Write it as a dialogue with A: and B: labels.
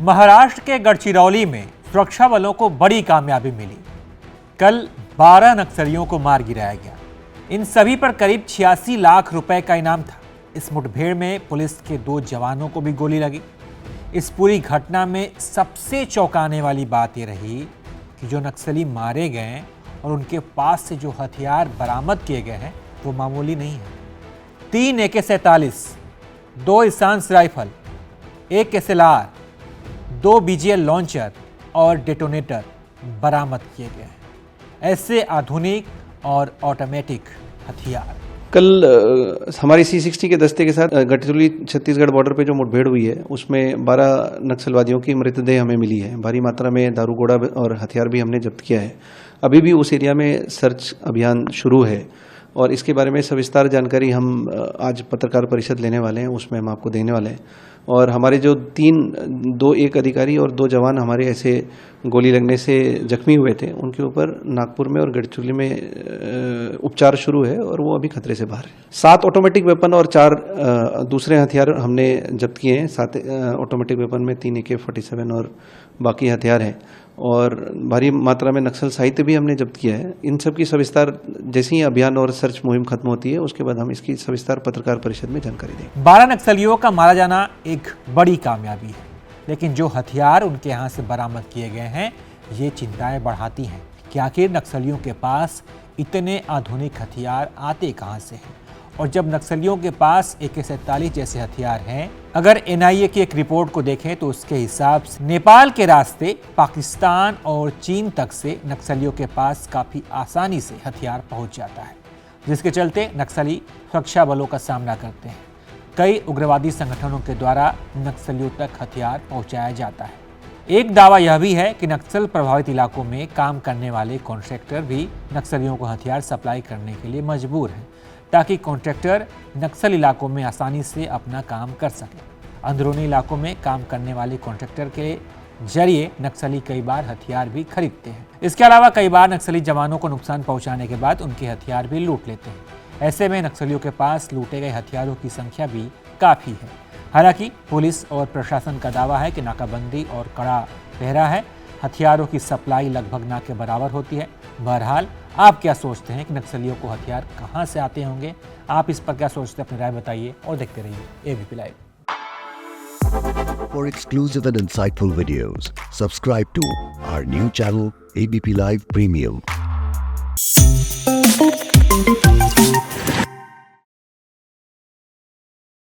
A: महाराष्ट्र के गढ़चिरौली में सुरक्षा बलों को बड़ी कामयाबी मिली। कल 12 नक्सलियों को मार गिराया गया। इन सभी पर करीब 86 लाख रुपए का इनाम था। इस मुठभेड़ में पुलिस के 2 जवानों को भी गोली लगी। इस पूरी घटना में सबसे चौंकाने वाली बात यह रही कि जो नक्सली मारे गए और उनके पास से जो हथियार बरामद किए गए हैं वो मामूली नहीं है। 3 AK-47, 2 INSAS rifle, 1 SLR, 2 BGL launcher और डेटोनेटर बरामद किए गए हैं। ऐसे आधुनिक और ऑटोमेटिक हथियार।
B: कल हमारी C60 के दस्ते के साथ गढ़चिरौली छत्तीसगढ़ बॉर्डर पे जो मुठभेड़ हुई है उसमें 12 नक्सलवादियों की मृतदेह हमें मिली है। भारी मात्रा में दारू गोला और हथियार भी हमने जब्त किया है। अभी भी उस एरिया में सर्च अभियान शुरू है और इसके बारे में सविस्तार जानकारी हम आज पत्रकार परिषद लेने वाले हैं, उसमें हम आपको देने वाले हैं। और हमारे जो 1 अधिकारी और 2 जवान हमारे ऐसे गोली लगने से जख्मी हुए थे, उनके ऊपर नागपुर में और गढ़चिरौली में उपचार शुरू है और वो अभी खतरे से बाहर है। 7 ऑटोमेटिक वेपन और 4 दूसरे हथियार हमने जब्त किए हैं। 7 ऑटोमेटिक वेपन में 3 AK-47 और बाकी हथियार हैं और भारी मात्रा में नक्सल साहित्य भी हमने जब्त किया है। इन सब की सविस्तार जैसे ही अभियान और सर्च मुहिम खत्म होती है उसके बाद हम इसकी सविस्तार पत्रकार परिषद में जानकारी देंगे।
A: 12 नक्सलियों का मारा जाना एक बड़ी कामयाबी है, लेकिन जो हथियार उनके यहाँ से बरामद किए गए हैं ये चिंताएं बढ़ाती हैं कि आखिर नक्सलियों के पास इतने आधुनिक हथियार आते कहाँ से हैं। और जब नक्सलियों के पास AK-47 जैसे हथियार हैं, अगर NIA की एक रिपोर्ट को देखें तो उसके हिसाब से नेपाल के रास्ते पाकिस्तान और चीन तक से नक्सलियों के पास काफ़ी आसानी से हथियार पहुंच जाता है, जिसके चलते नक्सली सुरक्षा बलों का सामना करते हैं। कई उग्रवादी संगठनों के द्वारा नक्सलियों तक हथियार पहुंचाया जाता है। एक दावा यह भी है कि नक्सल प्रभावित इलाकों में काम करने वाले कॉन्ट्रैक्टर भी नक्सलियों को हथियार सप्लाई करने के लिए मजबूर हैं, ताकि कॉन्ट्रैक्टर नक्सल इलाकों में आसानी से अपना काम कर सके। अंदरूनी इलाकों में काम करने वाले कॉन्ट्रैक्टर के जरिए नक्सली कई बार हथियार भी खरीदते हैं। इसके अलावा कई बार नक्सली जवानों को नुकसान पहुंचाने के बाद उनके हथियार भी लूट लेते हैं। ऐसे में नक्सलियों के पास लूटे गए हथियारों की संख्या भी काफ़ी है। हालांकि पुलिस और प्रशासन का दावा है कि नाकाबंदी और कड़ा पहरा है, हथियारों की सप्लाई लगभग ना के बराबर होती है। बहरहाल आप क्या सोचते हैं कि नक्सलियों को हथियार कहां से आते होंगे? आप इस पर क्या सोचते हैं, अपनी राय बताइए और देखते रहिए ABP live.
C: For exclusive and insightful videos, subscribe to our new channel ABP Live Premium